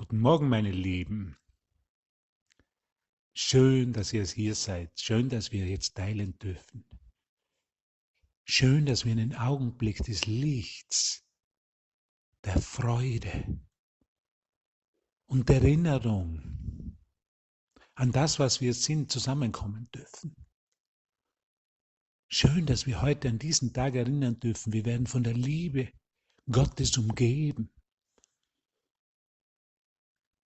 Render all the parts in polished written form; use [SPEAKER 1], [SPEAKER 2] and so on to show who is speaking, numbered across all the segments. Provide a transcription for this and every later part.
[SPEAKER 1] Guten Morgen, meine Lieben. Schön, dass ihr hier seid. Schön, dass wir jetzt teilen dürfen. Schön, dass wir einen Augenblick des Lichts, der Freude und der Erinnerung an das, was wir sind, zusammenkommen dürfen. Schön, dass wir heute an diesen Tag erinnern dürfen. Wir werden von der Liebe Gottes umgeben.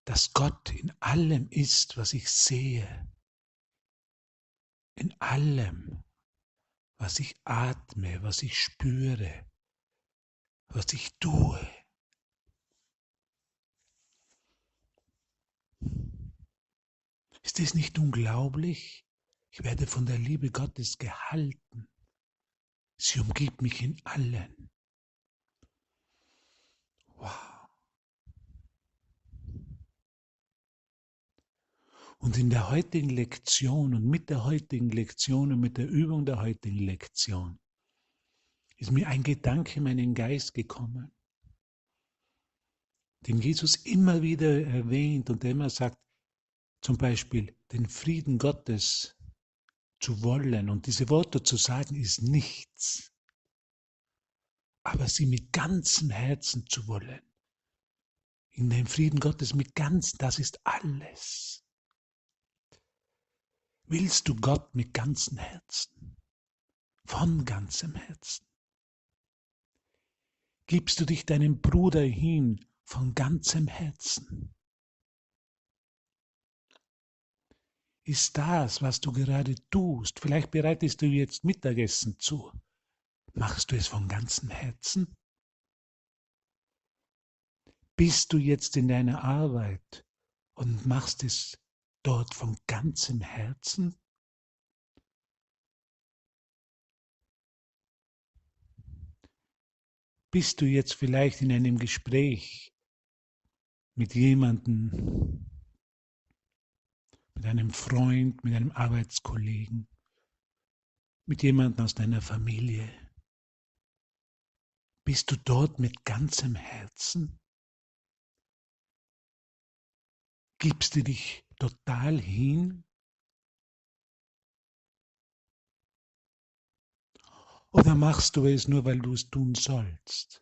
[SPEAKER 1] Dass Gott in allem ist, was ich sehe. In allem, was ich atme, was ich spüre, was ich tue. Ist es nicht unglaublich? Ich werde von der Liebe Gottes gehalten. Sie umgibt mich in allen. Wow. Und in der heutigen Lektion und mit der heutigen Lektion und mit der Übung der heutigen Lektion ist mir ein Gedanke in meinen Geist gekommen, den Jesus immer wieder erwähnt und der immer sagt, zum Beispiel den Frieden Gottes zu wollen und diese Worte zu sagen ist nichts, aber sie mit ganzem Herzen zu wollen, in den Frieden Gottes mit ganzem, das ist alles. Willst du Gott mit ganzem Herzen, von ganzem Herzen? Gibst du dich deinem Bruder hin von ganzem Herzen? Ist das, was du gerade tust, vielleicht bereitest du jetzt Mittagessen zu, machst du es von ganzem Herzen? Bist du jetzt in deiner Arbeit und machst es dort von ganzem Herzen? Bist du jetzt vielleicht in einem Gespräch mit jemandem, mit einem Freund, mit einem Arbeitskollegen, mit jemandem aus deiner Familie? Bist du dort mit ganzem Herzen? Gibst du dich total hin? Oder machst du es nur, weil du es tun sollst?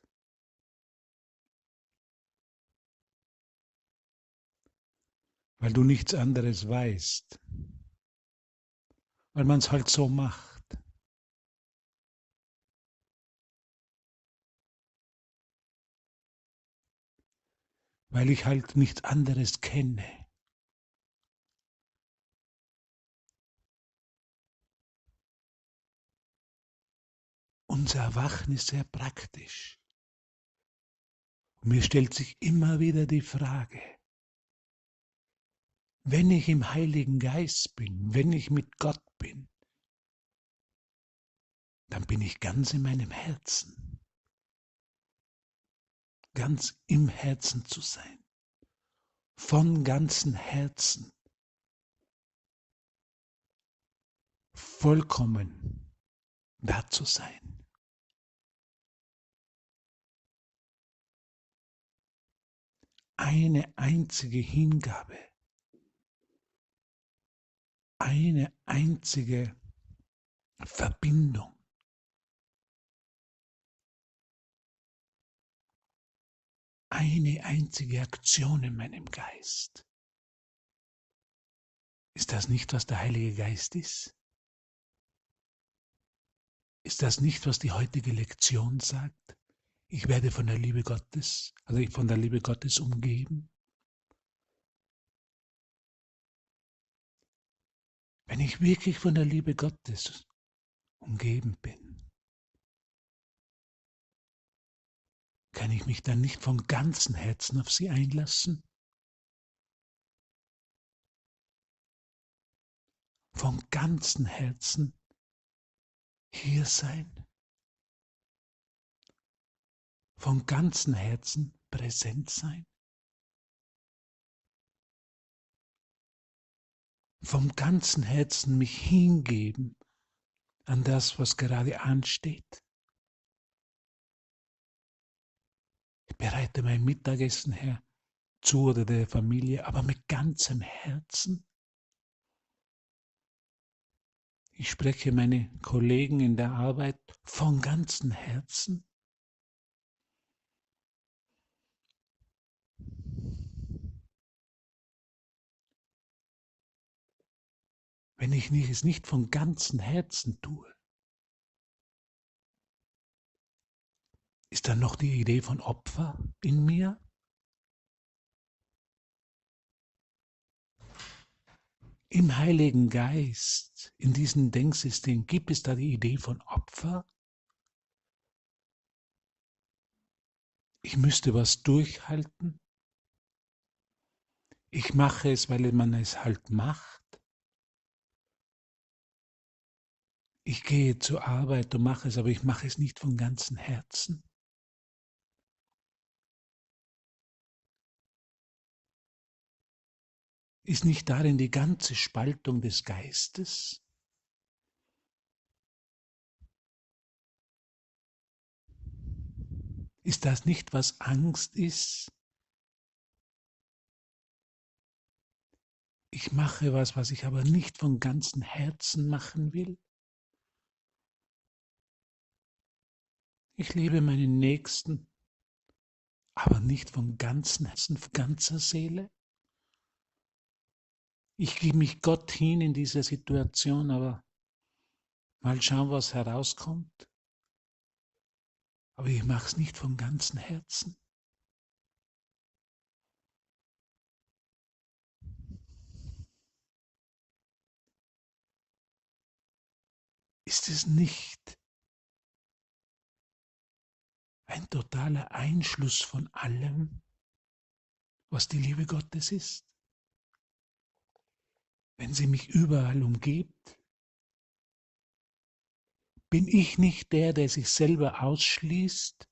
[SPEAKER 1] Weil du nichts anderes weißt? Weil man es halt so macht? Weil ich halt nichts anderes kenne? Unser Erwachen ist sehr praktisch. Und mir stellt sich immer wieder die Frage, wenn ich im Heiligen Geist bin, wenn ich mit Gott bin, dann bin ich ganz in meinem Herzen. Ganz im Herzen zu sein. Von ganzem Herzen. Vollkommen da zu sein. Eine einzige Hingabe. Eine einzige Verbindung. Eine einzige Aktion in meinem Geist. Ist das nicht, was der Heilige Geist ist? Ist das nicht, was die heutige Lektion sagt? Ich werde von der Liebe Gottes, von der Liebe Gottes umgeben. Wenn ich wirklich von der Liebe Gottes umgeben bin, kann ich mich dann nicht von ganzem Herzen auf sie einlassen? Von ganzem Herzen hier sein? Von ganzem Herzen präsent sein? Vom ganzen Herzen mich hingeben an das, was gerade ansteht? Ich bereite mein Mittagessen her. zu oder der Familie, aber mit ganzem Herzen. Ich spreche meine Kollegen in der Arbeit von ganzem Herzen. Wenn ich es nicht von ganzem Herzen tue, ist dann noch die Idee von Opfer in mir? Im Heiligen Geist, in diesem Denksystem, gibt es da die Idee von Opfer? Ich müsste was durchhalten. Ich mache es, weil man es halt macht. Ich gehe zur Arbeit und mache es, aber ich mache es nicht von ganzem Herzen. Ist nicht darin die ganze Spaltung des Geistes? Ist das nicht, was Angst ist? Ich mache was ich aber nicht von ganzem Herzen machen will. Ich liebe meinen Nächsten, aber nicht von ganzem Herzen, von ganzer Seele. Ich gebe mich Gott hin in dieser Situation, aber mal schauen, was herauskommt. Aber ich mache es nicht von ganzem Herzen. Ist es nicht ein totaler Einschluss von allem, was die Liebe Gottes ist? Wenn sie mich überall umgibt, bin ich nicht der sich selber ausschließt,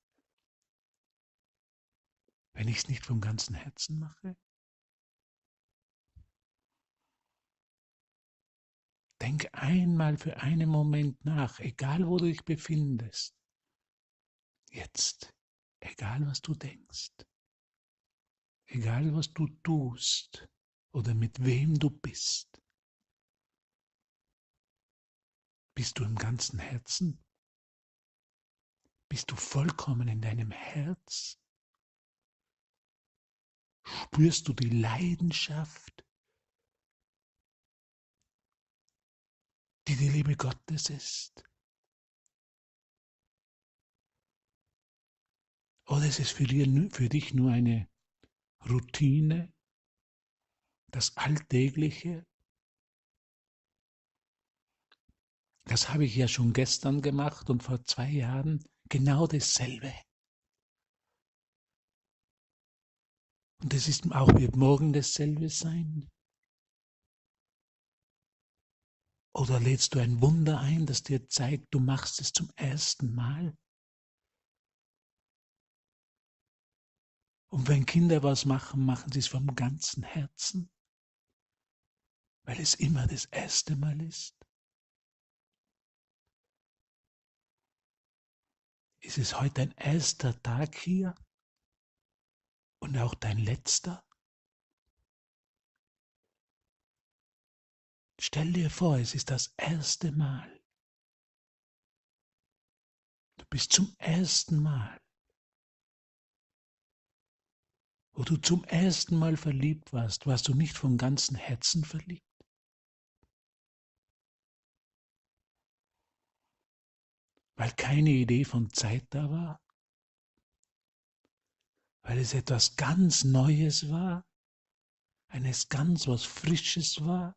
[SPEAKER 1] wenn ich es nicht vom ganzen Herzen mache? Denk einmal für einen Moment nach, egal wo du dich befindest. Jetzt, egal was du denkst, egal was du tust oder mit wem du bist. Bist du im ganzen Herzen? Bist du vollkommen in deinem Herz? Spürst du die Leidenschaft, die die Liebe Gottes ist? Oder ist es für dich nur eine Routine, das Alltägliche? Das habe ich ja schon gestern gemacht und vor 2 Jahren genau dasselbe. Und es wird morgen dasselbe sein. Oder lädst du ein Wunder ein, das dir zeigt, du machst es zum ersten Mal? Und wenn Kinder was machen, machen sie es vom ganzen Herzen, weil es immer das erste Mal ist. Ist es heute dein erster Tag hier und auch dein letzter? Stell dir vor, es ist das erste Mal. Du bist zum ersten Mal, wo du zum ersten Mal verliebt warst du nicht von ganzem Herzen verliebt. Weil keine Idee von Zeit da war, weil es etwas ganz Neues war, eines ganz was Frisches war,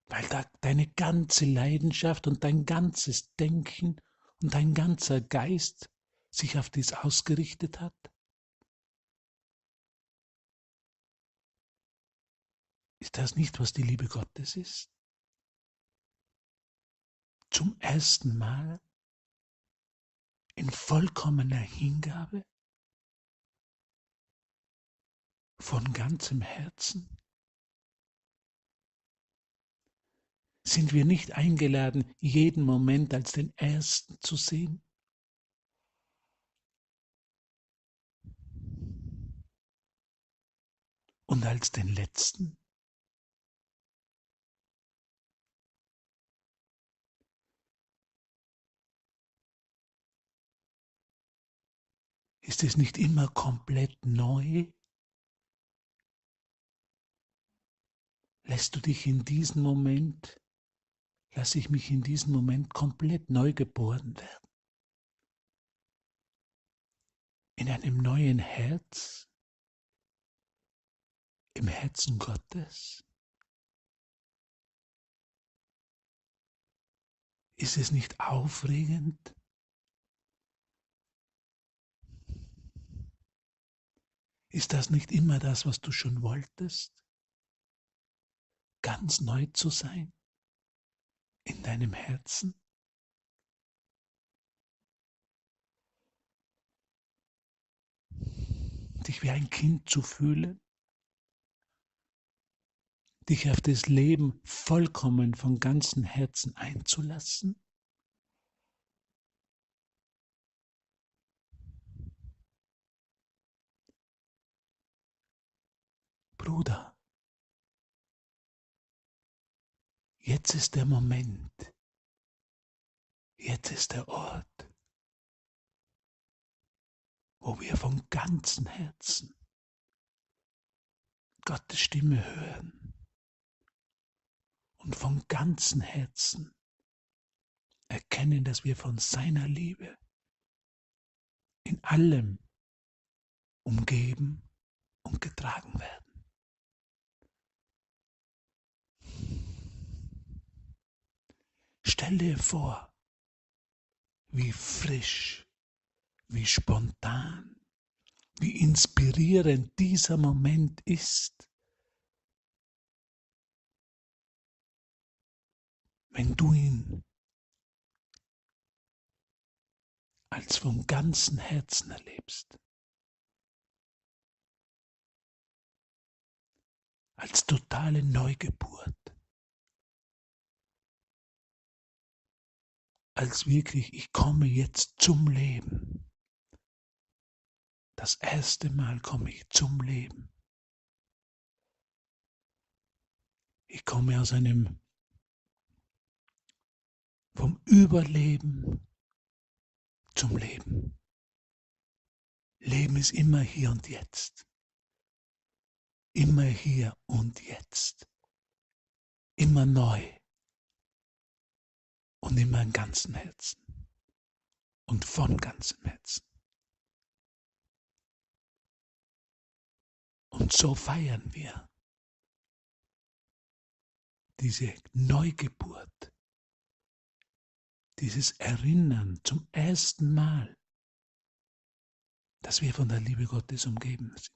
[SPEAKER 1] weil da deine ganze Leidenschaft und dein ganzes Denken und dein ganzer Geist sich auf dies ausgerichtet hat. Ist das nicht, was die Liebe Gottes ist? Zum ersten Mal in vollkommener Hingabe, von ganzem Herzen? Sind wir nicht eingeladen, jeden Moment als den ersten zu sehen? Und als den letzten ist es nicht immer komplett neu? Lässt du dich in diesen Moment, lasse ich mich in diesem Moment komplett neu geboren werden? In einem neuen Herz? Im Herzen Gottes? Ist es nicht aufregend? Ist das nicht immer das, was du schon wolltest? Ganz neu zu sein in deinem Herzen? Dich wie ein Kind zu fühlen? Dich auf das Leben vollkommen von ganzem Herzen einzulassen? Bruder, jetzt ist der Moment, jetzt ist der Ort, wo wir von ganzem Herzen Gottes Stimme hören und von ganzem Herzen erkennen, dass wir von seiner Liebe in allem umgeben und getragen werden. Stell dir vor, wie frisch, wie spontan, wie inspirierend dieser Moment ist, wenn du ihn als vom ganzen Herzen erlebst, als totale Neugeburt, als wirklich, ich komme jetzt zum Leben. Das erste Mal komme ich zum Leben. Ich komme aus einem vom Überleben zum Leben. Leben ist immer hier und jetzt. Immer hier und jetzt. Immer neu. Und immer im ganzen Herzen. Und von ganzem Herzen. Und so feiern wir diese Neugeburt. Dieses Erinnern zum ersten Mal, dass wir von der Liebe Gottes umgeben sind.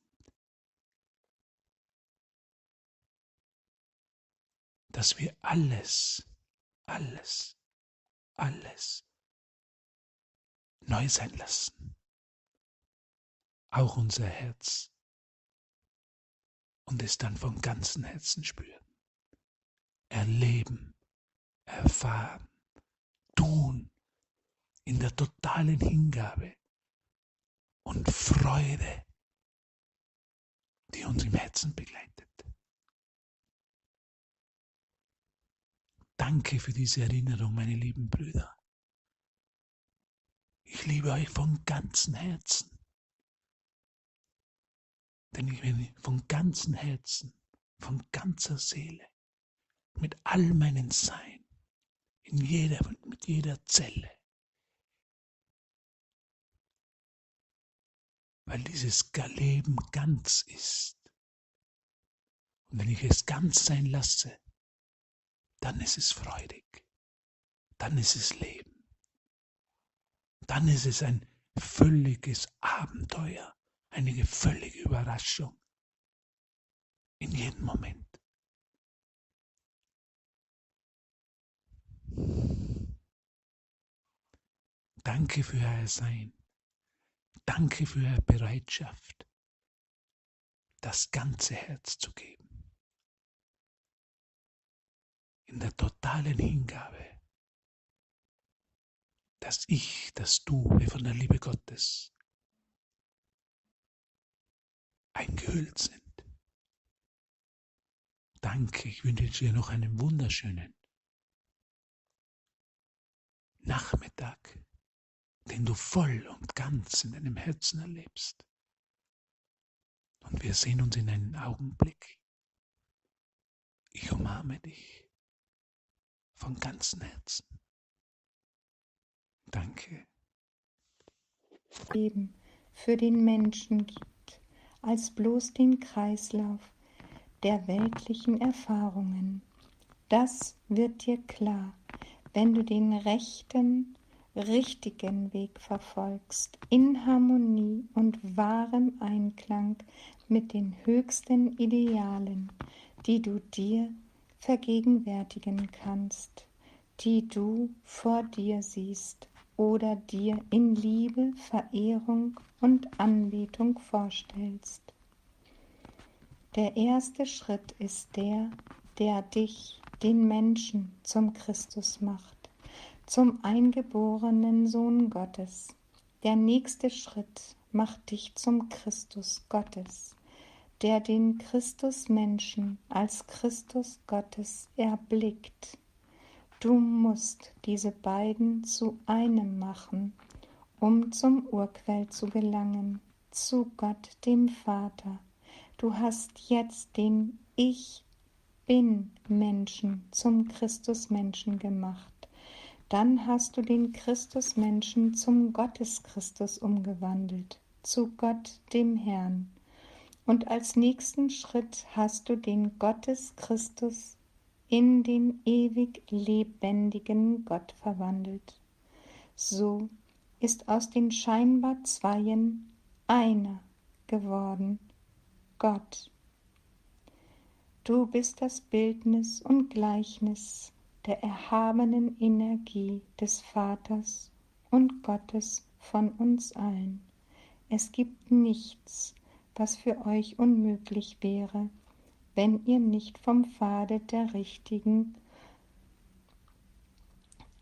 [SPEAKER 1] Dass wir alles neu sein lassen. Auch unser Herz. Und es dann von ganzem Herzen spüren. Erleben, erfahren, tun in der totalen Hingabe und Freude, die uns im Herzen begleitet. Danke für diese Erinnerung, meine lieben Brüder. Ich liebe euch von ganzem Herzen. Denn ich bin von ganzem Herzen, von ganzer Seele, mit all meinem Sein, mit jeder Zelle. Weil dieses Leben ganz ist. Und wenn ich es ganz sein lasse, dann ist es freudig. Dann ist es Leben. Dann ist es ein völliges Abenteuer, eine völlige Überraschung. In jedem Moment. Danke für euer Sein. Danke für eure Bereitschaft, das ganze Herz zu geben. In der totalen Hingabe, dass wir von der Liebe Gottes eingehüllt sind. danke. Ich wünsche dir noch einen wunderschönen Nachmittag, den du voll und ganz in deinem Herzen erlebst. Und wir sehen uns in einem Augenblick. Ich umarme dich von ganzem Herzen. Danke.
[SPEAKER 2] Leben für den Menschen gibt, als bloß den Kreislauf der weltlichen Erfahrungen. Das wird dir klar, wenn du den richtigen Weg verfolgst, in Harmonie und wahrem Einklang mit den höchsten Idealen, die du dir vergegenwärtigen kannst, die du vor dir siehst oder dir in Liebe, Verehrung und Anbetung vorstellst. Der erste Schritt ist der dich, den Menschen, zum Christus macht, zum eingeborenen Sohn Gottes. Der nächste Schritt macht dich zum Christus Gottes, der den Christus-Menschen als Christus Gottes erblickt. Du musst diese beiden zu einem machen, um zum Urquell zu gelangen, zu Gott dem Vater. Du hast jetzt den Ich-Bin-Menschen zum Christus-Menschen gemacht. Dann hast du den Christus-Menschen zum Gottes-Christus umgewandelt, zu Gott dem Herrn. Und als nächsten Schritt hast du den Gottes-Christus in den ewig lebendigen Gott verwandelt. So ist aus den scheinbar Zweien einer geworden, Gott. Du bist das Bildnis und Gleichnis der erhabenen Energie des Vaters und Gottes von uns allen. Es gibt nichts, was für euch unmöglich wäre, wenn ihr nicht vom Pfade der richtigen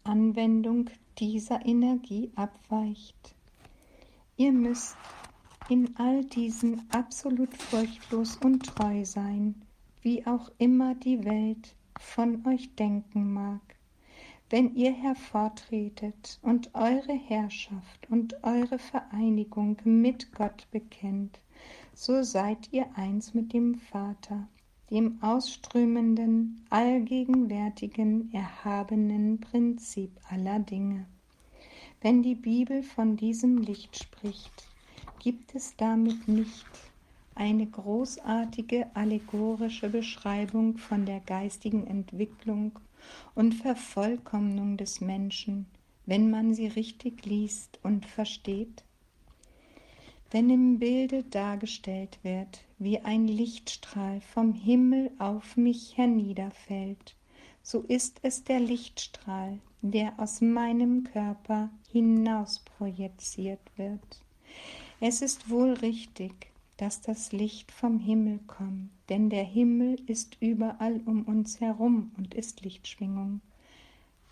[SPEAKER 2] Anwendung dieser Energie abweicht. Ihr müsst in all diesen absolut furchtlos und treu sein, wie auch immer die Welt von euch denken mag. Wenn ihr hervortretet und eure Herrschaft und eure Vereinigung mit Gott bekennt, so seid ihr eins mit dem Vater, dem ausströmenden, allgegenwärtigen, erhabenen Prinzip aller Dinge. Wenn die Bibel von diesem Licht spricht, gibt es damit nicht eine großartige allegorische Beschreibung von der geistigen Entwicklung und Vervollkommnung des Menschen, wenn man sie richtig liest und versteht? Wenn im Bilde dargestellt wird, wie ein Lichtstrahl vom Himmel auf mich herniederfällt, so ist es der Lichtstrahl, der aus meinem Körper hinaus projiziert wird. Es ist wohl richtig, dass das Licht vom Himmel kommt, denn der Himmel ist überall um uns herum und ist Lichtschwingung.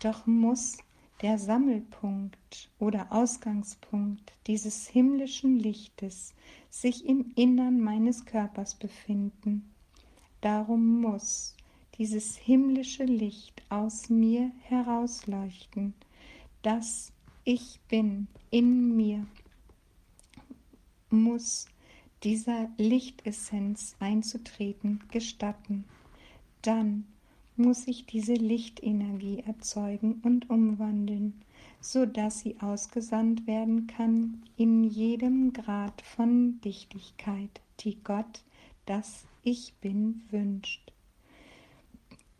[SPEAKER 2] Doch muss der Sammelpunkt oder Ausgangspunkt dieses himmlischen Lichtes sich im Innern meines Körpers befinden. Darum muss dieses himmlische Licht aus mir herausleuchten. Das Ich Bin in mir muss dieser Lichtessenz einzutreten gestatten. Dann muss ich diese Lichtenergie erzeugen und umwandeln, so dass sie ausgesandt werden kann in jedem Grad von Dichtigkeit, die Gott, das Ich Bin, wünscht.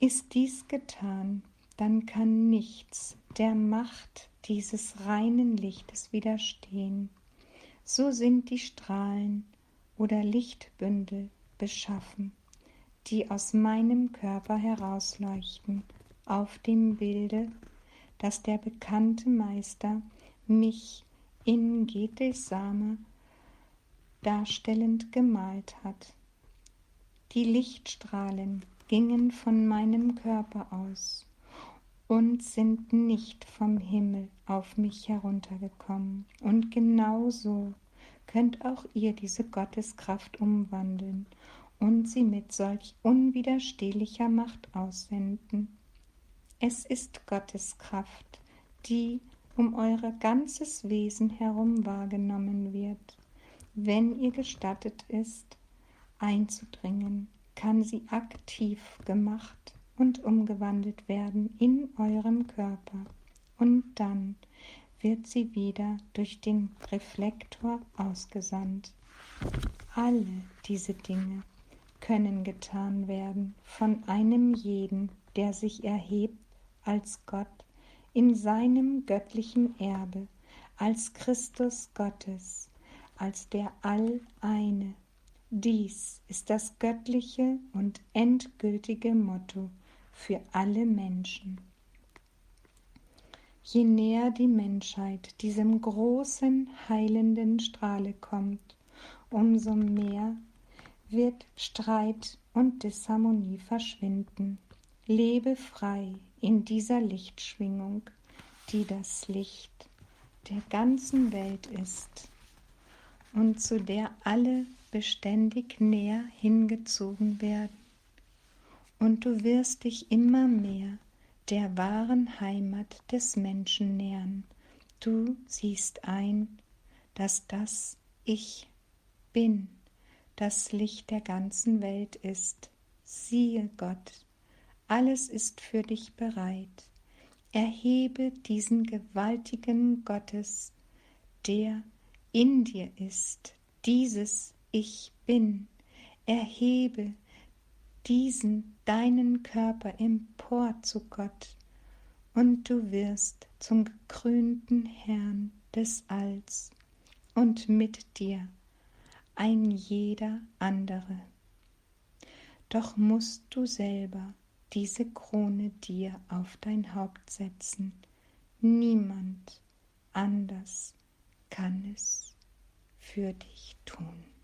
[SPEAKER 2] Ist dies getan, dann kann nichts der Macht dieses reinen Lichtes widerstehen. So sind die Strahlen oder Lichtbündel beschaffen, die aus meinem Körper herausleuchten, auf dem Bilde, das der bekannte Meister mich in Gethsemane darstellend gemalt hat. Die Lichtstrahlen gingen von meinem Körper aus und sind nicht vom Himmel auf mich heruntergekommen. Und genau so könnt auch ihr diese Gotteskraft umwandeln und sie mit solch unwiderstehlicher Macht aussenden. Es ist Gottes Kraft, die um euer ganzes Wesen herum wahrgenommen wird. Wenn ihr gestattet ist, einzudringen, kann sie aktiv gemacht und umgewandelt werden in eurem Körper, und dann wird sie wieder durch den Reflektor ausgesandt. Alle diese Dinge können getan werden von einem jeden, der sich erhebt als Gott in seinem göttlichen Erbe, als Christus Gottes, als der All-Eine. Dies ist das göttliche und endgültige Motto für alle Menschen. Je näher die Menschheit diesem großen, heilenden Strahle kommt, umso mehr wird Streit und Disharmonie verschwinden. Lebe frei in dieser Lichtschwingung, die das Licht der ganzen Welt ist und zu der alle beständig näher hingezogen werden. Und du wirst dich immer mehr der wahren Heimat des Menschen nähern. Du siehst ein, dass das Ich bin, das Licht der ganzen Welt ist. Siehe Gott, alles ist für dich bereit. Erhebe diesen gewaltigen Gottes, der in dir ist, dieses Ich bin. Erhebe diesen deinen Körper empor zu Gott, und du wirst zum gekrönten Herrn des Alls und mit dir ein jeder andere. Doch musst du selber diese Krone dir auf dein Haupt setzen. Niemand anders kann es für dich tun.